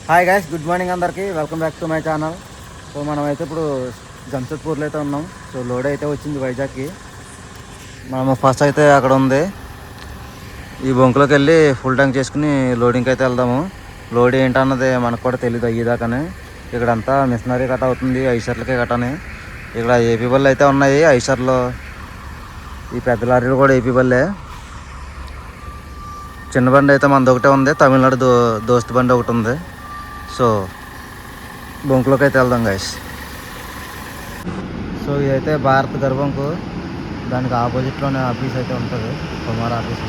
Hi guys, good morning అందరికీ. Welcome back to my channel. So మనం అయితే ఇప్పుడు జంషెడ్పూర్లో అయితే ఉన్నాం. సో లోడ్ అయితే వచ్చింది వైజాగ్కి. మనం ఫస్ట్ అయితే అక్కడ ఉంది ఈ బొంకులోకి వెళ్ళి ఫుల్ ట్యాంక్ చేసుకుని లోడింగ్కి అయితే వెళ్దాము. లోడ్ ఏంటన్నది మనకు కూడా తెలియదు అయ్యేదాకానే. ఇక్కడంతా మిషనరీ కట్ అవుతుంది, ఐషర్లకే కట్టని. ఇక్కడ ఏపీ బళ్ళు అయితే ఉన్నాయి. ఐషర్లో ఈ పెద్ద లారీలు కూడా ఏపీ బళ్ళే. చిన్న బండి అయితే మనది ఒకటే ఉంది, తమిళనాడు దోస్త్ బండి ఒకటి ఉంది. సో బొంకులోకి అయితే వెళ్దాం గైస్. సో ఇదైతే భారత్ గర్భంకు, దానికి ఆపోజిట్లోనే ఆఫీస్ అయితే ఉంటుంది, కుమార్ ఆఫీసు.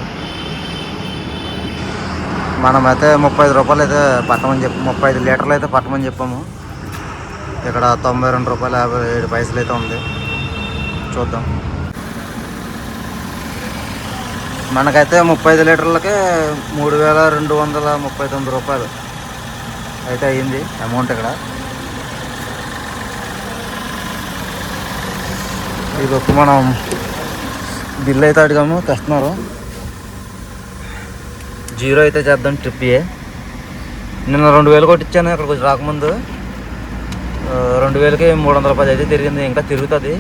మనమైతే 35 రూపాయలు అయితే పట్టమని 35 లీటర్లు అయితే పట్టమని చెప్పాము. ఇక్కడ 92 రూపాయలు 57 పైసలు అయితే ఉంది. చూద్దాం. మనకైతే 35 లీటర్లకే 3239 రూపాయలు అయితే అయ్యింది అమౌంట్. ఇక్కడ ఇది మనం బిల్ అయితే అడిగాము, తెస్తున్నారు. 0 అయితే చేద్దాం ట్రిప్. నిన్న 2000 కొట్టించాను ఇక్కడికి వచ్చి రాకముందు. 2000కి 310 అయితే తిరిగింది, ఇంకా తిరుగుతుంది.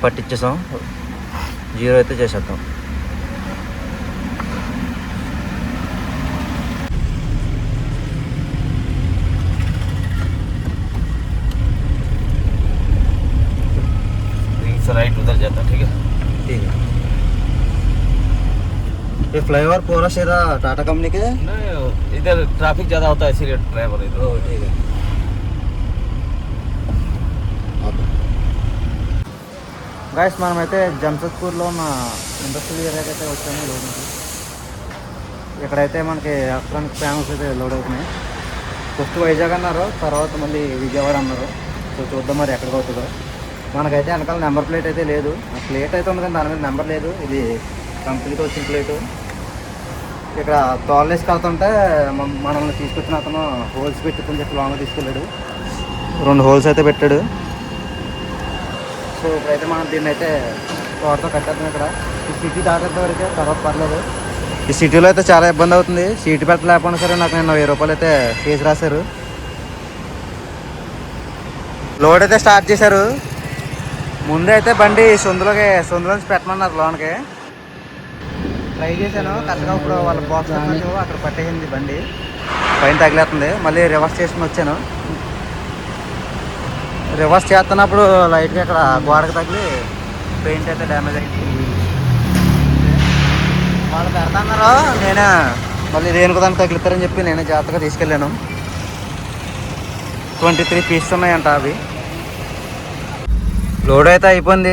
పట్టించేసాం. 0 అయితే చేసేద్దాం. राइट उधर जाता, ठीक है ठीक है. ये फ्लाईओवर पूरा सीधा टाटा कंपनी के? नहीं, इधर ट्रैफिक ज़्यादा होता है इसीलिए ड्राइवर इधर. ओह ठीक है. गाइस మనమైతే జంషెడ్పూర్లో ఉన్న ఇండస్ట్రియల్ ఏరియాకి అయితే వచ్చాము లోడింగ్కి. ఇక్కడైతే మనకి ఎలక్ట్రానిక్ ప్యానల్స్ అయితే లోడ్ అవుతున్నాయి. ఫస్ట్ వైజాగ్ అన్నారు, తర్వాత మళ్ళీ విజయవాడ అన్నారు. సో చూద్దాం మరి ఎక్కడికి అవుతుందో. మనకైతే వెనకాల నెంబర్ ప్లేట్ అయితే లేదు. ప్లేట్ అయితే ఉంది కానీ దాని మీద నెంబర్ లేదు. ఇది కంపెనీతో వచ్చిన ప్లేటు. ఇక్కడ తోలేసి కలుతుంటే మనల్ని తీసుకొచ్చిన అతను హోల్స్ పెట్టుకుని చెప్పి లాంగ్ తీసుకెళ్ళాడు. 2 హోల్స్ అయితే పెట్టాడు. సో ఇప్పుడైతే మనం దీన్ని అయితే తోటతో కట్టేద్దాం. ఇక్కడ ఈ సిటీ దాటేంత వరకే, తర్వాత పర్లేదు. ఈ సిటీలో అయితే చాలా ఇబ్బంది అవుతుంది. సీటు పెట్టలేకపోయినా సరే నాకు నిన్న 1000 రూపాయలు అయితే కేసు రాశారు. లోడ్ అయితే స్టార్ట్ చేశారు. ముందే అయితే బండి సొందులోంచి పెట్టమన్నారు లోన్కి. ట్రై చేశాను కరెక్ట్గా. ఇప్పుడు వాళ్ళ బాక్స్ అక్కడ పట్టేసింది బండి, పైన తగిలేస్తుంది. మళ్ళీ రివర్స్ చేసుకుని వచ్చాను. రివర్స్ చేస్తున్నప్పుడు లైట్గా ఇక్కడ గోడకు తగిలి పెయింట్ అయితే డ్యామేజ్ అయింది. వాళ్ళు పెడతాన్నారు, నేనే మళ్ళీ దేనికి దానికి తగిలిస్తారని చెప్పి నేనే జాగ్రత్తగా తీసుకెళ్ళాను. 23 పీసెస్ ఉన్నాయంట అవి. లోడ్ అయితే అయిపోయింది.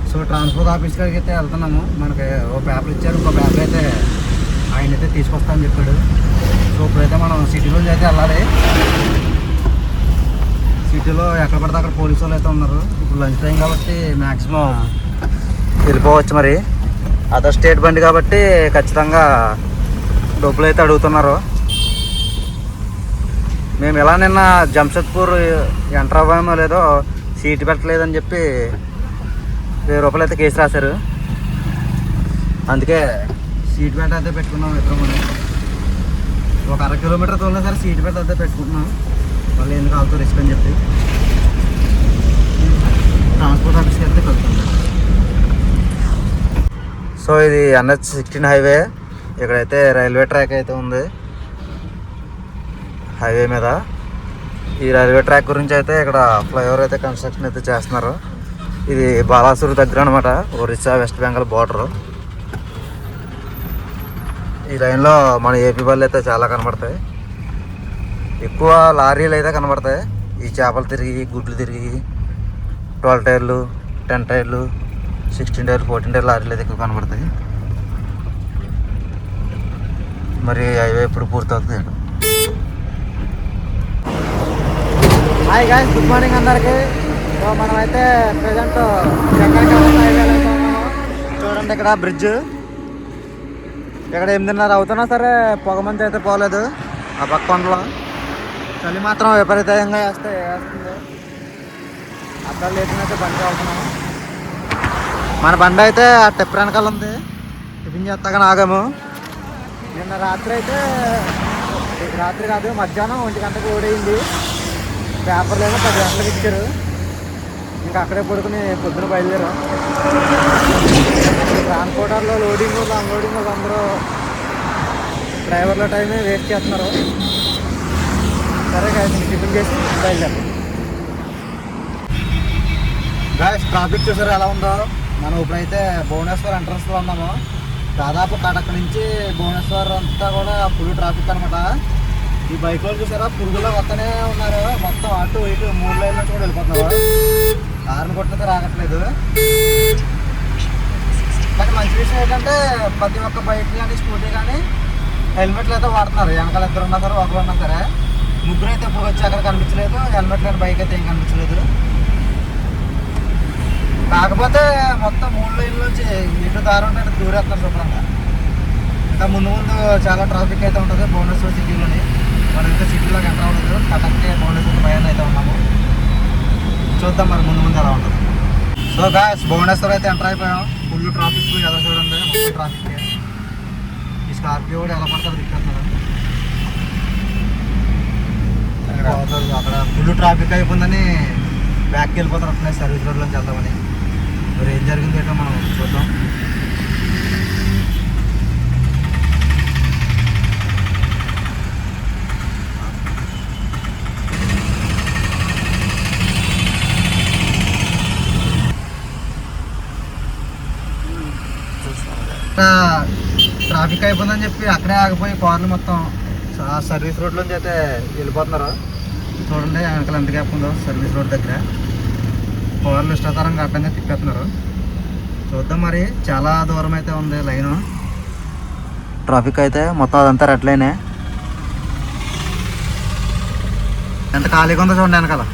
సో ట్రాన్స్పోర్ట్ ఆఫీస్ కాడికి అయితే వెళ్తున్నాము. మనకి ఓ పేపర్ ఇచ్చారు, ఇంకో పేపర్ అయితే ఆయన అయితే తీసుకొస్తానని చెప్పాడు. సో ఇప్పుడైతే మనం సిటీలోంచి అయితే వెళ్ళాలి. సిటీలో ఎక్కడ పడితే అక్కడ పోలీసు వాళ్ళు అయితే ఉన్నారు. ఇప్పుడు లంచ్ టైం కాబట్టి మ్యాక్సిమం వెళ్ళిపోవచ్చు. మరి అదర్ స్టేట్ బండి కాబట్టి ఖచ్చితంగా డబ్బులు అయితే అడుగుతున్నారు. మేము ఎలా నిన్న జంషెడ్పూర్ ఎంటర్ అవ్వామో లేదో సీటు పెట్టలేదని చెప్పి 1000 రూపాయలు అయితే కేసు రాశారు. అందుకే సీట్ బెల్ట్ అయితే పెట్టుకున్నాం ఇద్దరం. ఒక 1/2 కిలోమీటర్ తోలినా సరే సీట్ బెల్ట్ అయితే పెట్టుకుంటున్నాం. మళ్ళీ ఎందుకు అవుతారు రిస్క్ అని చెప్పి ట్రాన్స్పోర్ట్ ఆఫీస్కి అయితే వెళ్తాం. సో ఇది NH16 హైవే. ఇక్కడైతే రైల్వే ట్రాక్ అయితే ఉంది హైవే మీద. ఈ రైల్వే ట్రాక్ గురించి అయితే ఇక్కడ ఫ్లైఓవర్ అయితే కన్స్ట్రక్షన్ అయితే చేస్తున్నారు. ఇది బాలాసూర్ దగ్గర అనమాట, ఒరిస్సా వెస్ట్ బెంగాల్ బార్డర్. ఈ లైన్లో మన ఏపీ బళ్ళు అయితే చాలా కనబడతాయి. ఎక్కువ లారీలు అయితే కనబడతాయి. ఈ చేపలు తిరిగి, గుడ్లు తిరిగి 12 టైర్లు, 10 టైర్లు, 16 టైర్లు, 14 టైర్లు లారీలు అయితే ఎక్కువ కనబడతాయి. మరి హైవే ఎప్పుడు పూర్తవుతుంది? హాయ్ గాయ్స్, గుడ్ మార్నింగ్ అందరికీ. సో మనమైతే ప్రజెంట్ చూడండి ఇక్కడ బ్రిడ్జ్. ఇక్కడ 8:30 అవుతున్నా సరే పొగ మంచి అయితే పోలేదు. ఆ పక్క కొండలో చలి మాత్రం విపరీతంగా వేస్తుంది. అద్దాలు లేచినైతే బండి అవుతున్నాము. మన బండి అయితే ఆ టిప్పర్ వెనకాల ఉంది. టిఫిన్ చేస్తాగా ఆగాము. నిన్న రాత్రి అయితే రాత్రి కాదు, మధ్యాహ్నం 1 గంటకు ఓడైంది. పేపర్లు ఏమో 10 గంటలకు ఇచ్చారు. ఇంకా అక్కడే పడుకుని పొద్దున బయలుదేరాం. ట్రాన్స్పోర్టర్లో లోడింగ్ అన్లోడింగ్ అందరూ డ్రైవర్ల టైమే వేస్ట్ చేస్తున్నారు. సరే గాయస్, టిఫిన్ చేసి బయలుదేరాం. గాయస్, ట్రాఫిక్ చూసారు ఎలా ఉందో. మనం ఇప్పుడైతే భువనేశ్వర్ ఎంట్రన్స్లో ఉన్నాము. దాదాపు కడక నుంచి భువనేశ్వర్ అంతా కూడా ఫుల్ ట్రాఫిక్ అనమాట. ఈ బైక్ వాళ్ళు చూసారా, పురుగులో వస్తూనే ఉన్నారు. మొత్తం అటు ఇటు 3 లైన్ల నుంచి కూడా వెళ్ళిపోతున్నారు. హార్న్ కొట్టితే రాగట్లేదు. కానీ మంచి విషయం ఏంటంటే ప్రతి ఒక్క బైక్ కానీ స్కూటీ కానీ హెల్మెట్లు అయితే వాడుతున్నారు. వెనకాల 2 ఉన్నా సరే, 1 ఉన్నా సరే. ముగ్గురు అయితే ఇప్పుడు వచ్చి అక్కడ కనిపించలేదు. హెల్మెట్ లేని బైక్ అయితే ఏం కనిపించలేదు. కాకపోతే మొత్తం 3 లైన్ల నుంచి ఎటు దారి ఉంటే దూరేస్తున్నారు శుభ్రంగా. ఇంకా ముందు ముందు చాలా ట్రాఫిక్ అయితే ఉంటుంది భువనేశ్వర్ సిటీలోని. మనం ఇంకా సిటీలోకి ఎంటర్ అవ్వలేదు. కటక్కే భువనేశ్వర్ భయాన్ని అయితే ఉన్నాము. చూద్దాం మరి ముందు ముందు ఎలా ఉంటుంది. సో గాయస్, భువనేశ్వర్ అయితే ఎంటర్ అయిపోయాం. ఫుల్ ట్రాఫిక్ ఎదురు చూడండి, మొత్తం ట్రాఫిక్. ఈ స్కార్పియో కూడా ఎలా పడుతుంది తిప్పేస్తున్నారు. అక్కడ ఫుల్ ట్రాఫిక్ అయిపోయిందని బ్యాక్కి వెళ్ళిపోతారు. అట్లనే సర్వీస్ రోడ్లోంచి వెళ్దామని. మరి ఏం జరిగింది ఏంటో మనం చూద్దాం. ట్రాఫిక్ అయిపోయిందని చెప్పి అక్కడే ఆగిపోయి కార్లు మొత్తం సర్వీస్ రోడ్లోంచి అయితే వెళ్ళిపోతున్నారు. చూడండి వెనకాల ఎంత గ్యాప్ ఉందో సర్వీస్ రోడ్ దగ్గర. కార్లు ఇష్టాతరంగా అడ్డంగా తిప్పేస్తున్నారు. చూద్దాం మరి. చాలా దూరం అయితే ఉంది లైను. ట్రాఫిక్ అయితే మొత్తం అదంతా రెడ్ లైనే. ఎంత ఖాళీగా ఉందో చూడండి వెనకాల.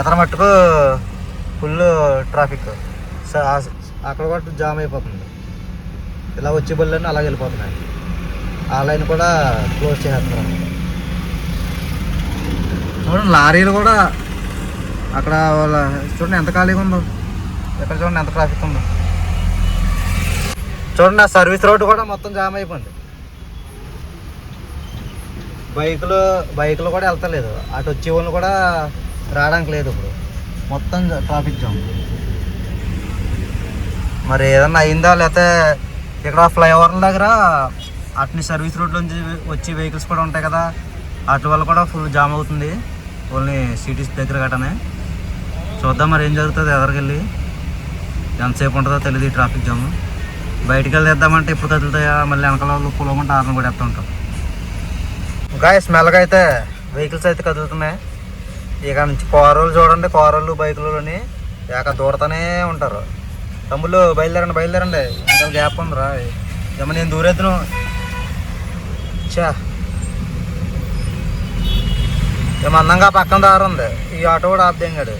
ఎతర మట్టుకు ఫుల్ ట్రాఫిక్. అక్కడ కూడా జామ్ అయిపోతుంది. ఇలా వచ్చే బళ్ళన్నీ అలాగే వెళ్ళిపోతున్నాయి. ఆ లైన్ కూడా క్లోజ్ చేస్తున్నారు. చూడండి లారీలు కూడా అక్కడ చూడండి ఎంత ఖాళీగా ఉందో. ఎక్కడ చూడండి ఎంత ట్రాఫిక్ ఉందో. చూడండి ఆ సర్వీస్ రోడ్డు కూడా మొత్తం జామ్ అయిపోయింది. బైకులు కూడా వెళ్తలేదు. అటు వచ్చే వాళ్ళు కూడా రావడానికి లేదు. ఇప్పుడు మొత్తం ట్రాఫిక్ జామ్. మరి ఏదన్నా అయిందా, లేకపోతే ఇక్కడ ఫ్లైఓవర్ల దగ్గర అట్ని సర్వీస్ రోడ్లోంచి వచ్చే వెహికల్స్ కూడా ఉంటాయి కదా, వాటి వల్ల కూడా ఫుల్ జామ్ అవుతుంది. ఓన్లీ సిటీస్ దగ్గర గట్టనే. చూద్దాం మరి ఏం జరుగుతుంది. ఎదరికెళ్ళి ఎంతసేపు ఉంటుందో తెలియదు ఈ ట్రాఫిక్ జామ్. బయటికి వెళ్ళి వేద్దామంటే ఇప్పుడు కదులుతాయా, మళ్ళీ వెనకాల వాళ్ళు పొలమంటే ఆర్ని కూడా వేస్తూ ఉంటాం. గాయస్, మెల్లగా అయితే వెహికల్స్ అయితే కదులుతున్నాయి. ఇక నుంచి కారులు చూడండి, కారులు బైకులని దూరతూనే ఉంటారు. తమ్ముళ్ళు బయలుదేరండి ఇంకా గ్యాప్ ఉందిరా. ఏమో నేను దూరెత్తును. చా ఏమందంగా పక్కన దారి ఉంది. ఈ ఆటో కూడా ఆపుదేంగాడు.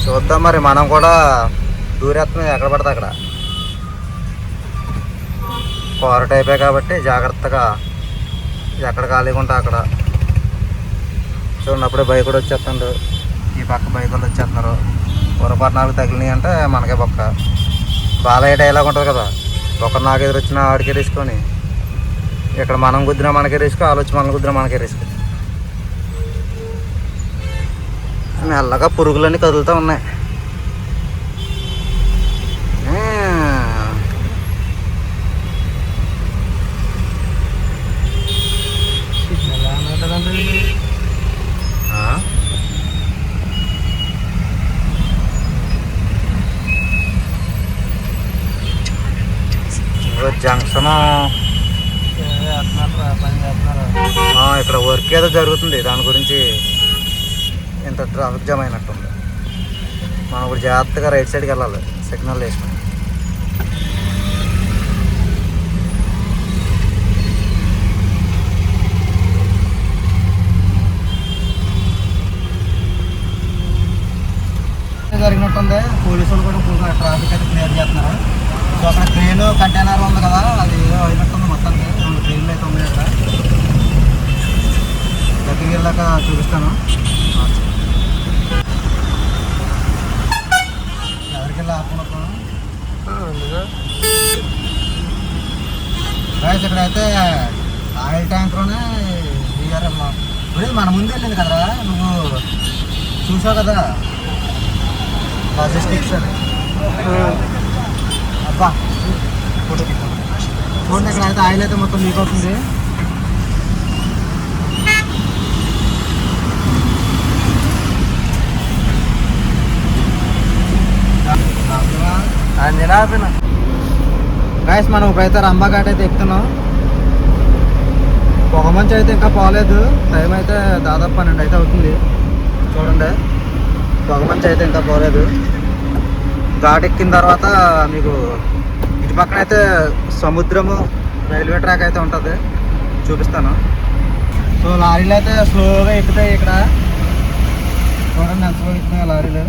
చూద్దాం మరి. మనం కూడా దూరేస్తున్నాం ఎక్కడ పడితే అక్కడ. కారు టైపే కాబట్టి జాగ్రత్తగా ఎక్కడ ఖాళీగా ఉంటే అక్కడ. చూడండి అప్పుడే బైక్ కూడా వచ్చేస్తుండ్రు. ఈ పక్క బైక్ వాళ్ళు వచ్చేస్తున్నారు. పొరపాటు తగిలినాయి అంటే మనకే బొక్క. బాలయ్య డైలాగ్ ఉంటుంది కదా, ఒకరు నాకు ఎదురు వచ్చినా ఆడికే రిస్క్ అని. ఇక్కడ మనం కుదిరినా మనకే రిస్క్, ఆలోచి మనం కుదిరినా మనకే రిస్క్. మెల్లగా పురుగులన్నీ కదులుతూ ఉన్నాయి. జంక్షన్ ఇక్కడ వర్క్ ఏదో జరుగుతుంది. దాని గురించి ఇంత ట్రాఫిక్ జామ్ అయినట్టుంది. మనం ఇప్పుడు జాగ్రత్తగా రైట్ సైడ్కి వెళ్ళాలి సిగ్నల్ వేసుకుని. జరిగినట్టుంది. పోలీసులు కూడా ట్రాఫిక్ అయితే క్లియర్ చేస్తున్నారు. సో అక్కడ ట్రైన్ కంటైనర్ ఉంది కదా, అది అయినట్టుంది మొత్తానికి. 2 ట్రైన్లు అయితే ఉన్నాయి అక్కడ. దగ్గరికి వెళ్ళాక చూపిస్తాను. ఎవరికి వెళ్ళి ఆపుకున్నప్పుడు గైస్ ఇక్కడైతే ఆయిల్ ట్యాంక్లోనే దిగారమ్మా. ఇప్పుడు మన ముందు వెళ్ళింది కదరా, నువ్వు చూసావు కదా లాజిస్టిక్స్ అని. అబ్బా చూడండి, ఇక్కడ అయితే ఆయిల్ అయితే మొత్తం లీక్ అవుతుంది. గాయస్ మనం ఇప్పుడైతే రంబాఘాట్ అయితే ఎక్కుతున్నాం. పొగ మంచి అయితే ఇంకా పోలేదు, టైం అయితే దాదాపు 12 అయితే అవుతుంది. చూడండి, పొగ మంచి అయితే ఇంకా పోలేదు. ఘాట్ ఎక్కిన తర్వాత మీకు ఇటు పక్కన అయితే సముద్రము, రైల్వే ట్రాక్ అయితే ఉంటుంది, చూపిస్తాను. సో లారీలు అయితే స్లోగా ఎక్కుతాయి ఇక్కడ. చూడండి ఎంత స్లోగా ఎక్కుతున్నాయి లారీలు.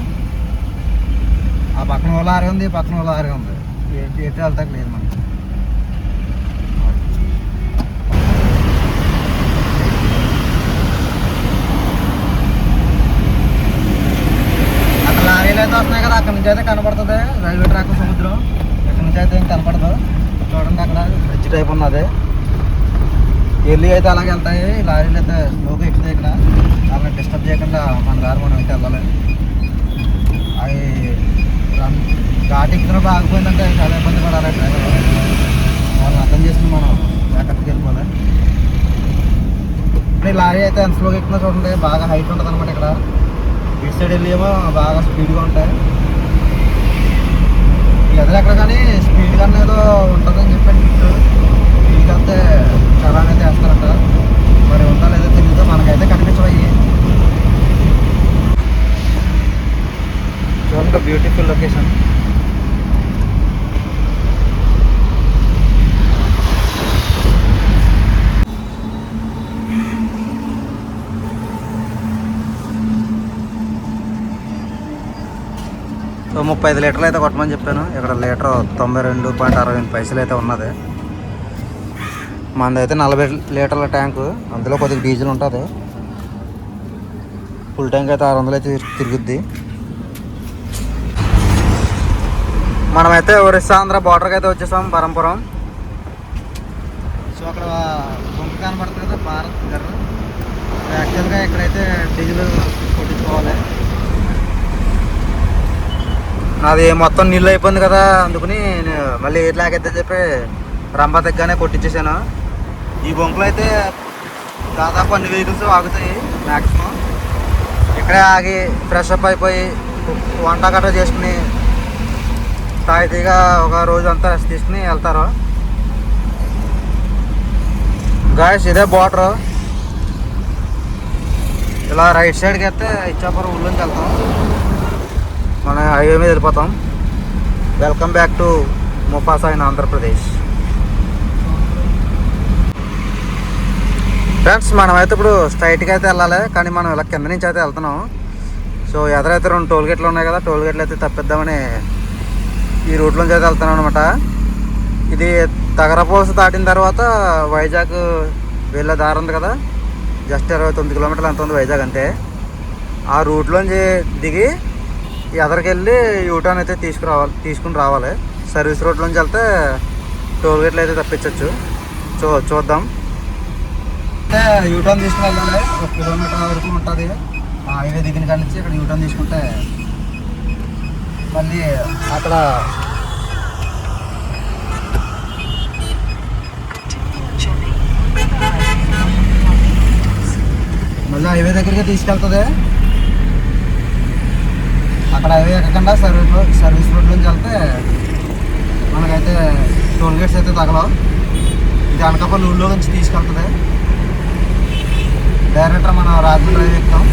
ఆ పక్కన ఓ లారీ ఉంది, ఈ పక్కన ఓ లారీ ఉంది. ఎటు వెళ్తాక లేదు మనకి. అక్కడ లారీలు అయితే వస్తున్నాయి కదా, అక్కడ నుంచి అయితే కనపడుతుంది రైల్వే ట్రాక్, సముద్రం. ఇక్కడ నుంచి అయితే ఏం కనపడదు. చూడండి అక్కడ బ్రిడ్జ్ టైప్ ఉన్నది. వెళ్ళి అయితే అలాగే వెళ్తాయి లారీలు అయితే స్లోగా ఎక్కుతాయి. ఇక్కడ అలా డిస్టర్బ్ చేయకుండా మన దారి మనం అయితే వెళ్ళాలి. అవి ఘాట్ ఎక్కిన ఆగిపోయిందంటే చాలా ఇబ్బంది పడాలి డ్రైవర్. వాళ్ళని అర్థం చేసుకుని మనం బ్యాకప్కి వెళ్ళిపోవాలి. ఇప్పుడు ఈ లారీ అయితే ఎంత స్లోగా ఎక్కినా చూడండి, బాగా హైట్ ఉంటుంది అనమాట. ఇక్కడ ఇటు సైడ్ వెళ్ళి ఏమో బాగా స్పీడ్గా ఉంటాయి. ఎదురెక్కడ కానీ స్పీడ్ కన్నా ఏదో ఉంటుందని చెప్పాను. ఇటు స్పీడ్కి వెళ్తే చాలా అయితే వేస్తారంట, మరి ఉందా లేదో తెలియదు, మనకైతే కనిపించవయ్యి. చూడండి బ్యూటిఫుల్ లొకేషన్. సో 35 లీటర్లు అయితే కొట్టమని చెప్పాను. ఇక్కడ లీటర్ 92.68 పైసలు అయితే ఉన్నది. మనది అయితే 40 లీటర్ల ట్యాంకు, అందులో కొద్దిగా డీజిల్ ఉంటుంది. ఫుల్ ట్యాంక్ అయితే 600 అయితే తిరుగుద్ది. మనమైతే ఒరిస్సా ఆంధ్ర బార్డర్కి అయితే వచ్చేసాం, బరంపురం. సో అక్కడ గుంట కనబడుతుంది కదా, భారత్ గారు. యాక్చువల్గా ఇక్కడైతే డీజిల్ కొట్టించుకోవాలి. నాది మొత్తం నీళ్ళు అయిపోయింది కదా, అందుకని మళ్ళీ ఎయిర్ లాగైద్దని చెప్పి రంబా దగ్గరనే కొట్టించేసాను. ఈ బొంకులో అయితే దాదాపు అన్ని వెహికల్స్ ఆగుతాయి మ్యాక్సిమం. ఇక్కడే ఆగి ఫ్రెష్ అప్ అయిపోయి వంట గట్రా చేసుకుని తాయితీగా ఒక రోజు అంతా రెస్ట్ తీసుకుని వెళ్తారు. గాయస్ ఇదే బార్డర్. ఇలా రైట్ సైడ్కి వెళ్తే ఇచ్చాపురం ఊళ్ళోకి వెళ్తాం, మన హైవే మీద వెళ్ళిపోతాం. Welcome back to Maupassant in Andhra Pradesh. Friends మనమైతే ఇప్పుడు స్ట్రైట్గా అయితే వెళ్ళాలి, కానీ మనం ఇలా కింద నుంచి అయితే వెళ్తున్నాం. సో ఎదురైతే 2 టోల్ గేట్లు ఉన్నాయి కదా, టోల్ గేట్లు అయితే తప్పిద్దామని ఈ రూట్లోంచి అయితే వెళ్తున్నాం అనమాట. ఇది తగరపోల్స్ దాటిన తర్వాత వైజాగ్ వెళ్ళే దారి ఉంది కదా, జస్ట్ 29 కిలోమీటర్లు ఎంత ఉంది వైజాగ్ అంతే. ఆ రూట్లోంచి దిగి ఎదరికి వెళ్ళి యూటర్న్ అయితే తీసుకుని రావాలి. సర్వీస్ రోడ్లోంచి వెళ్తే టోల్ గేట్లు అయితే తప్పించవచ్చు. చూద్దాం. అయితే యూటర్న్ తీసుకుని వెళ్ళాలి, 1 కిలోమీటర్ వరకు ఉంటుంది. హైవే దిగిన కాడి నుంచి ఇక్కడ యూటర్న్ తీసుకుంటే మళ్ళీ అక్కడ హైవే దగ్గరికి తీసుకెళ్తుంది. అక్కడ హైవే ఎక్కకుండా సర్వీస్ రోడ్ నుంచి వెళ్తే మనకైతే టోల్ గేట్స్ అయితే తగలవు. ఇది అనకాపల్లి ఊళ్ళో నుంచి తీసుకెళ్తుంది. డైరెక్ట్ మనం రాజమండ్రి హైవే ఎక్కుతాం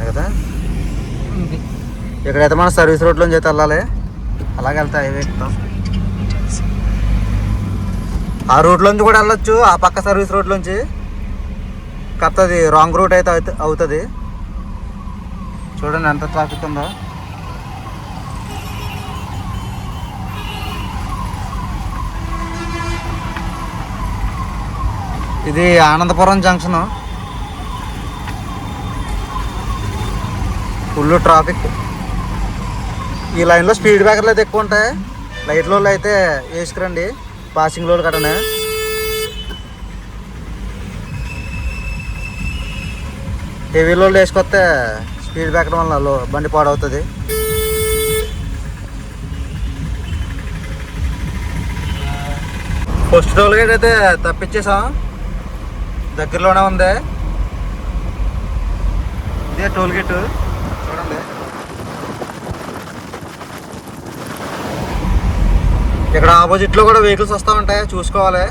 కదా. ఇక్కడైతే మనం సర్వీస్ రోడ్లోంచి అయితే వెళ్ళాలి, అలాగే వెళ్తే హైవే ఎక్కుతాం. ఆ రూట్లోంచి కూడా వెళ్ళొచ్చు, ఆ పక్క సర్వీస్ రోడ్లోంచి. కాకపోతే అది రాంగ్ రూట్ అయితే అవుతుంది. చూడండి ఎంత ట్రాఫిక్ ఉందో. ఇది ఆనందపురం జంక్షన్, ఫుల్ ట్రాఫిక్. ఈ లైన్లో స్పీడ్ బ్రేకర్లు అయితే ఎక్కువ ఉంటాయి. లైట్ లోడ్లు అయితే వేసుకురండి, పాసింగ్ లోడ్ కట్టనే. హెవీ లోడ్ వేసుకొస్తే స్పీడ్ బ్రేకర్ వల్ల బండి పాడవుతుంది. ఫస్ట్ టోల్ గేట్ అయితే తప్పించేసాం, దగ్గరలోనే ఉంది. ఇదే టోల్ గేట్ చూడండి. ఇక్కడ ఆపోజిట్లో కూడా వెహికల్స్ వస్తూ ఉంటాయి, చూసుకోవాలి.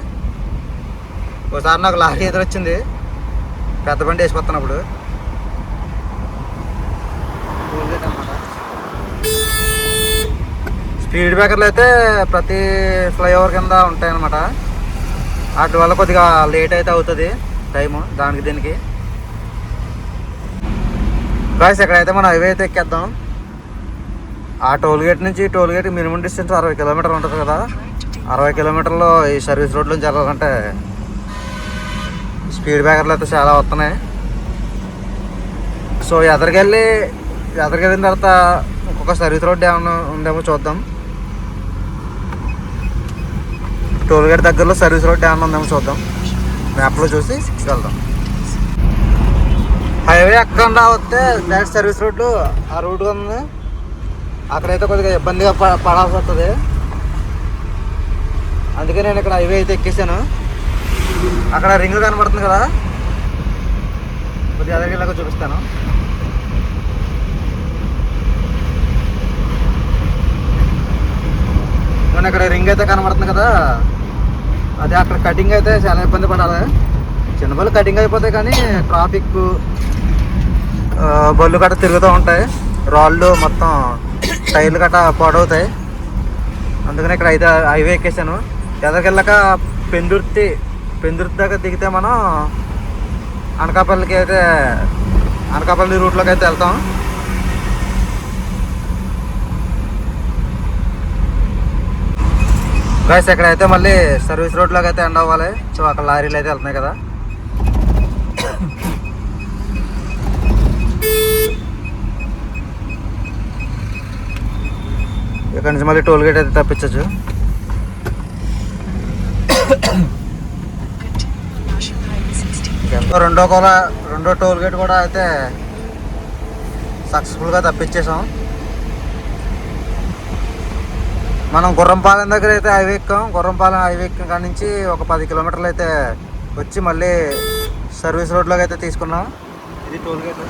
ఒకసారి నాకు లారీ ఎదురొచ్చింది పెద్ద బండి వేసుకొస్తున్నప్పుడు. టోల్ గేట్ అన్నమాట. స్పీడ్ బ్రేకర్లు అయితే ప్రతి ఫ్లైఓవర్ కింద ఉంటాయన్నమాట. వాటి వల్ల కొద్దిగా లేట్ అయితే అవుతుంది టైము దానికి దీనికి. గాయ్స్ ఎక్కడైతే మనం హైవే అయితే ఎక్కేద్దాం. ఆ టోల్ గేట్ నుంచి టోల్ గేట్ మినిమం డిస్టెన్స్ 60 కిలోమీటర్లు ఉంటుంది కదా. 60 కిలోమీటర్లో ఈ సర్వీస్ రోడ్లో జరగాలంటే స్పీడ్ బ్రేకర్లు అయితే చాలా వస్తున్నాయి. సో ఎదరికెళ్ళిన తర్వాత ఒక్కొక్క సర్వీస్ రోడ్ ఏమన్నా ఉందేమో చూద్దాం. టోల్ గేట్ దగ్గరలో సర్వీస్ రోడ్ ఏమన్నా ఉందేమో చూద్దాం, మ్యాప్లో చూసి వెళ్దాం. హైవే ఎక్కకుండా వస్తే డైరెక్ట్ సర్వీస్ రోడ్డు ఆ రూట్ ఉంది, అక్కడైతే కొద్దిగా ఇబ్బందిగా పడాల్సి వస్తుంది. అందుకే నేను ఇక్కడ హైవే అయితే ఎక్కేసాను. అక్కడ రింగ్ కనబడుతుంది కదా, కొద్దిగా ఎదరికెళ్ళాక చూపిస్తాను. నేను ఇక్కడ రింగ్ అయితే కనబడుతుంది కదా, అదే అక్కడ కటింగ్ అయితే చాలా ఇబ్బంది పడాలి. చిన్న బళ్ళు కటింగ్ అయిపోతాయి, కానీ ట్రాఫిక్ బళ్ళు గట్ట తిరుగుతూ ఉంటాయి, రాళ్ళు మొత్తం టైర్లు గట్ట పాడవుతాయి. అందుకని ఇక్కడ అయితే హైవే ఎక్కేసాను. ఎదరికెళ్ళాక పెందుర్తి దాకా దిగితే మనం అనకాపల్లి రూట్లోకి అయితే వెళ్తాం. గైస్ ఎక్కడైతే మళ్ళీ సర్వీస్ రోడ్లోకి అయితే ఎండ్ అవ్వాలి. సో అక్కడ లారీలు అయితే వెళ్తున్నాయి కదా. ఇక్కడ నుంచి మళ్ళీ టోల్ గేట్ అయితే తప్పించచ్చు. రెండో టోల్ గేట్ కూడా అయితే సక్సెస్ఫుల్గా తప్పించేసాం. మనం గుర్రంపాలెం దగ్గర అయితే హైవే ఎక్కాం. గుర్రంపాలెం హైవే ఎక్కిన కాడ నుంచి ఒక 10 కిలోమీటర్లు అయితే వచ్చి మళ్ళీ సర్వీస్ రోడ్లోకి అయితే తీసుకున్నాం. ఇది టోల్ గేట్.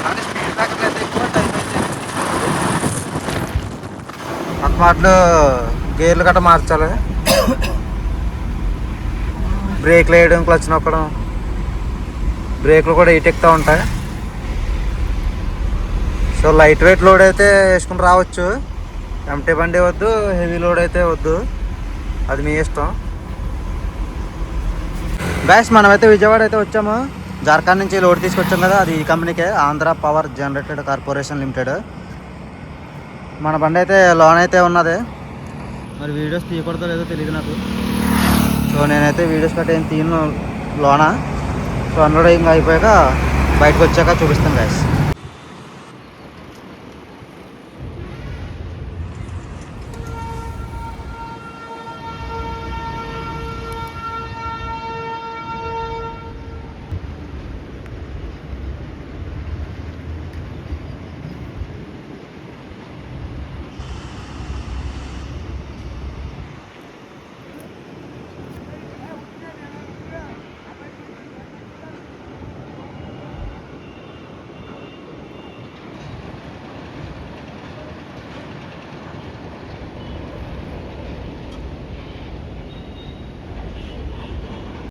కానీ స్పీడ్ బ్రేకర్లు అయితే ఎక్కువ టైం అయితే అన్నమాటలు గేర్లు గట్రా మార్చాలి, బ్రేక్లు వేయడం, క్లచ్ నొక్కడం, బ్రేక్లు కూడా ఎక్కుతూ ఉంటాయి. సో లైట్ వెయిట్ లోడ్ అయితే వేసుకుని రావచ్చు. ఎంటీ బండి వద్దు, హెవీ లోడ్ అయితే వద్దు, అది మీ ఇష్టం. గైస్ మనమైతే విజయవాడ అయితే వచ్చాము. జార్ఖండ్ నుంచి లోడ్ తీసుకొచ్చాం కదా, అది ఈ కంపెనీకే, Andhra power generated corporation limited. మన బండి అయితే లోన్ అయితే ఉన్నది. మరి వీడియోస్ తీయకూడదో లేదో తెలియదు నాకు. సో నేనైతే వీడియోస్ కట్ట ఏం తీయను లోన. సో అన్లోడింగ్ అయిపోయాక బయటకు వచ్చాక చూపిస్తాను గైస్.